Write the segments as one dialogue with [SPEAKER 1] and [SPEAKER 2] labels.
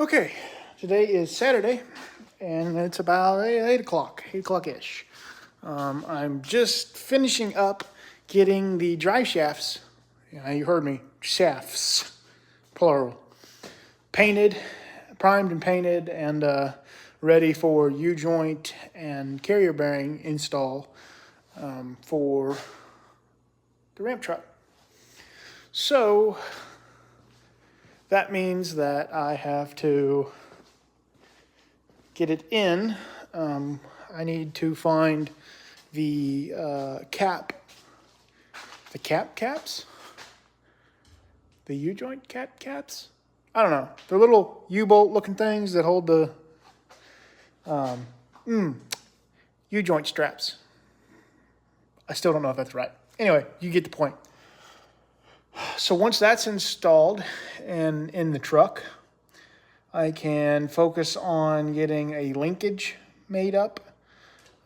[SPEAKER 1] Okay, today is Saturday, and it's about 8 o'clock-ish. I'm just finishing up getting the drive shafts, you heard me, shafts, plural, painted, primed and painted, and ready for U-joint and carrier bearing install for the ramp truck. So that means that I have to get it in. I need to find the caps, the U-joint caps. I don't know. They're little U-bolt looking things that hold the U-joint straps. I still don't know if that's right. Anyway, you get the point. So once that's installed and in the truck, I can focus on getting a linkage made up.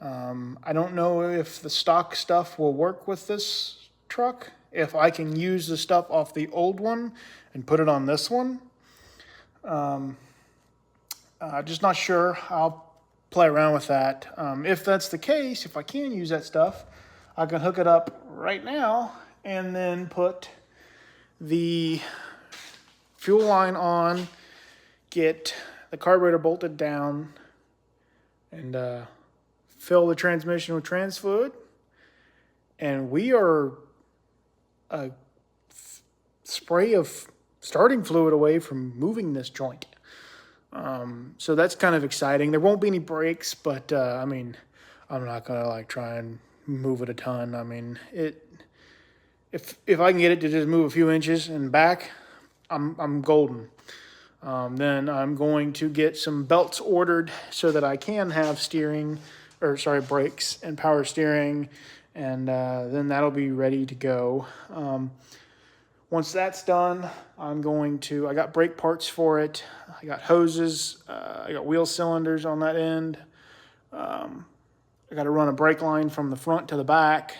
[SPEAKER 1] I don't know if the stock stuff will work with this truck, if I can use the stuff off the old one and put it on this one. Just not sure. I'll play around with that. If that's the case, if I can use that stuff, I can hook it up right now and then put the fuel line on, get the carburetor bolted down, and fill the transmission with trans fluid. And we are a spray of starting fluid away from moving this joint. So that's kind of exciting. There won't be any brakes, but I mean, I'm not gonna try and move it a ton. I mean, if I can get it to just move a few inches and back, I'm golden. Then I'm going to get some belts ordered so that I can have brakes and power steering, and then that'll be ready to go. Once that's done, I got brake parts for it. I got hoses. I got wheel cylinders on that end. I got to run a brake line from the front to the back.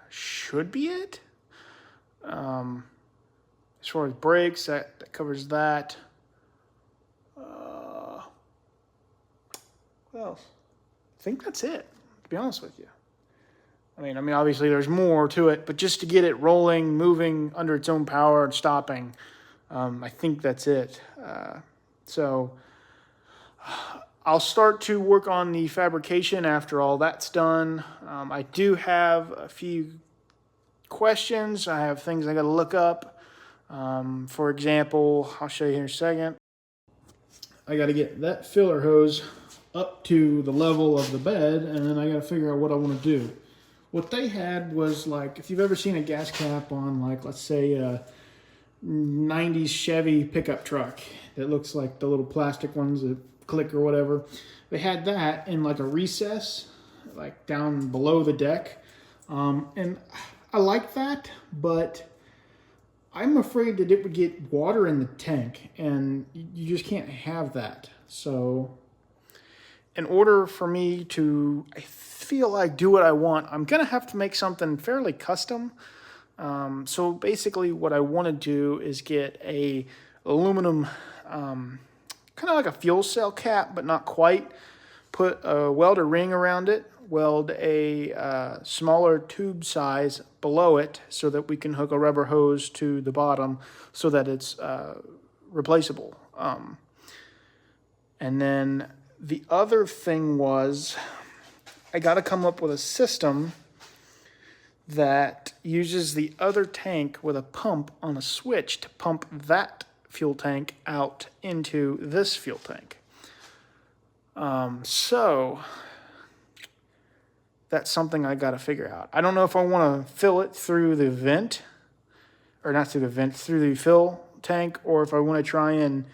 [SPEAKER 1] Should be it. As far as brakes, that covers that. What else? I think that's it, to be honest with you. I mean, obviously there's more to it, but just to get it rolling, moving under its own power and stopping, I think that's it. So I'll start to work on the fabrication after all that's done. I do have a few questions. I have things I got to look up. For example, I'll show you here in a second. I got to get that filler hose up to the level of the bed, and then I got to figure out what I want to do. What they had was if you've ever seen a gas cap on let's say a 90s Chevy pickup truck that looks like the little plastic ones that click or whatever. They had that in a recess, down below the deck. And I like that, but I'm afraid that it would get water in the tank, and you just can't have that. So in order for me to, I feel do what I want, I'm going to have to make something fairly custom. So basically what I want to do is get a aluminum, kind of like a fuel cell cap, but not quite. Put a welder ring around it weld a smaller tube size below it so that we can hook a rubber hose to the bottom so that it's replaceable. And then the other thing was I got to come up with a system that uses the other tank with a pump on a switch to pump that fuel tank out into this fuel tank. So that's something I got to figure out. I don't know if I want to fill it through the vent, or not through the vent, through the fill tank, or if I want to try and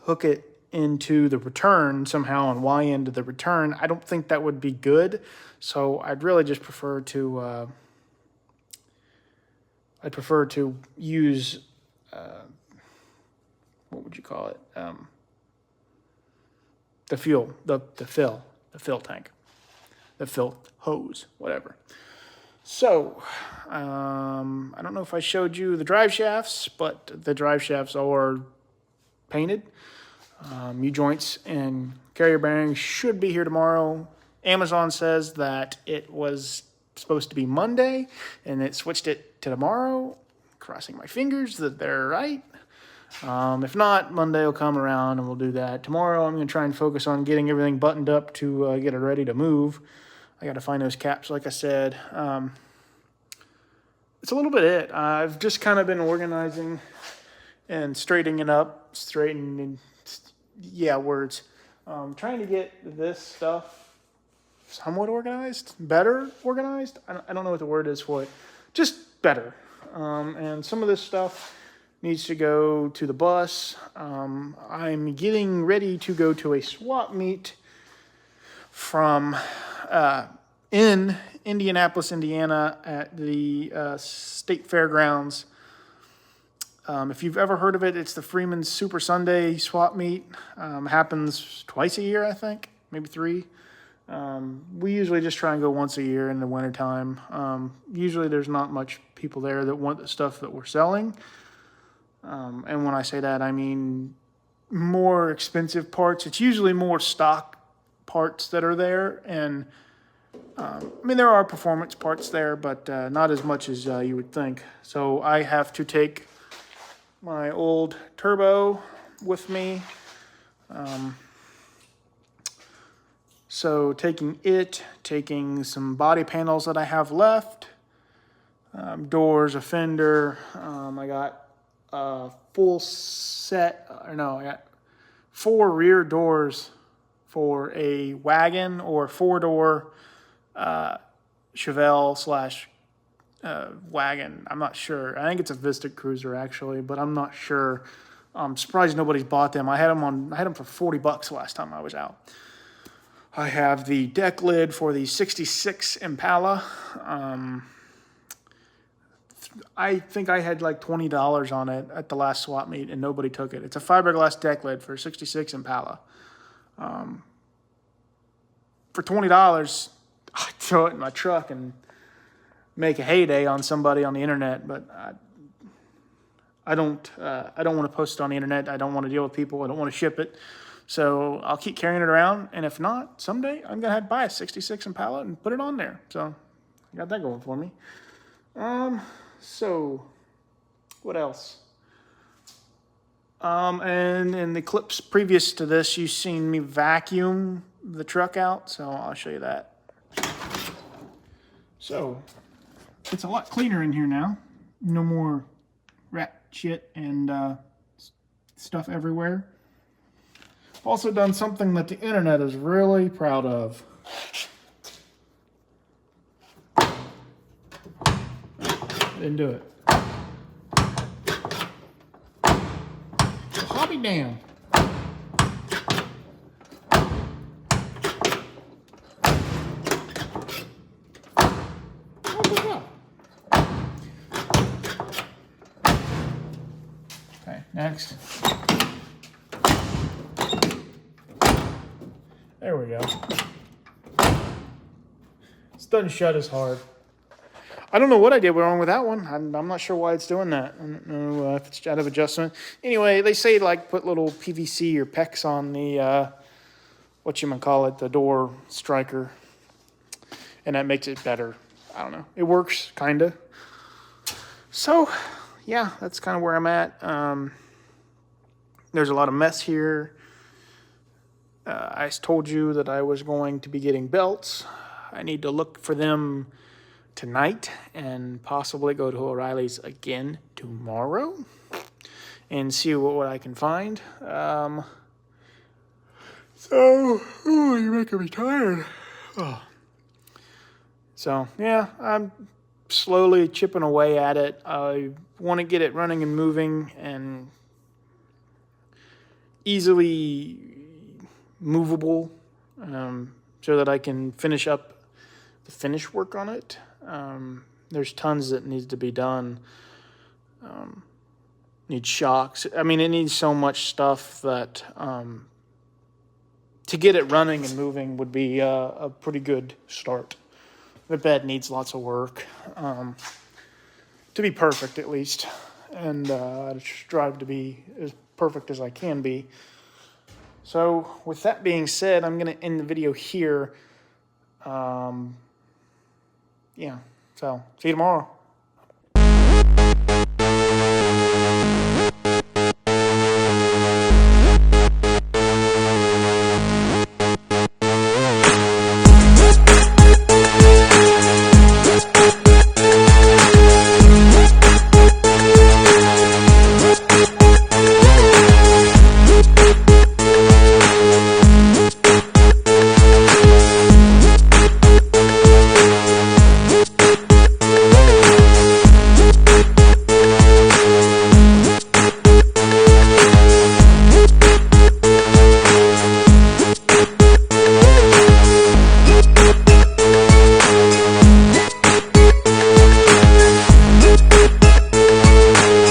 [SPEAKER 1] hook it into the return somehow on Y end of the return. I don't think that would be good. So I'd really just prefer to use what would you call it? The fill tank, the fill hose, whatever. So I don't know if I showed you the drive shafts, but the drive shafts are painted. U-joints and carrier bearings should be here tomorrow. Amazon says that it was supposed to be Monday, and it switched it to tomorrow. Crossing my fingers that they're right. If not, Monday will come around and we'll do that. Tomorrow I'm going to try and focus on getting everything buttoned up to get it ready to move. I got to find those caps, like I said. It's a little bit it. I've just kind of been organizing and straightening it up. Trying to get this stuff somewhat organized, better organized. I don't know what the word is for it. Just better. And some of this stuff needs to go to the bus. I'm getting ready to go to a swap meet from in Indianapolis, Indiana at the State Fairgrounds. If you've ever heard of it, it's the Freeman's Super Sunday swap meet. Happens twice a year, I think, maybe 3. We usually just try and go once a year in the wintertime. Usually there's not much people there that want the stuff that we're selling. And when I say that, I mean more expensive parts. It's usually more stock parts that are there. And there are performance parts there, but not as much as you would think. So I have to take my old turbo with me. So taking some body panels that I have left, doors, a fender. I got a full set, I got 4 rear doors for a wagon or 4-door Chevelle / wagon. I'm not sure. I think it's a Vista Cruiser actually, but I'm not sure. I'm surprised nobody's bought them. I had them for $40 last time I was out. I have the deck lid for the 66 Impala. I think I had like $20 on it at the last swap meet and nobody took it. It's a fiberglass deck lid for a 66 Impala. For $20, I'd throw it in my truck and make a heyday on somebody on the internet, but I don't want to post it on the internet. I don't want to deal with people. I don't want to ship it. So I'll keep carrying it around, and if not, someday I'm going to have to buy a 66 Impala and put it on there. So I got that going for me. So what else? And in the clips previous to this, you've seen me vacuum the truck out, so I'll show you that. So it's a lot cleaner in here now. No more rat shit and stuff everywhere. Also done something that the internet is really proud of. Didn't do it. I'll be damned. Okay, next. There we go. This doesn't shut as hard. I don't know what I did wrong with that one. I'm not sure why it's doing that. I don't know if it's out of adjustment. Anyway, they say like put little PVC or PEX on whatchamacallit, the door striker, and that makes it better. I don't know. It works, kind of. So, yeah, that's kind of where I'm at. There's a lot of mess here. I told you that I was going to be getting belts. I need to look for them tonight and possibly go to O'Reilly's again tomorrow and see what I can find. You're making me tired. Oh. So, yeah, I'm slowly chipping away at it. I want to get it running and moving and easily movable, so that I can finish up the finish work on it. There's tons that needs to be done. Needs shocks. I mean, it needs so much stuff that to get it running and moving would be a pretty good start. The bed needs lots of work to be perfect, at least, and I strive to be as perfect as I can be. So with that being said, I'm going to end the video here. Yeah, so see you tomorrow.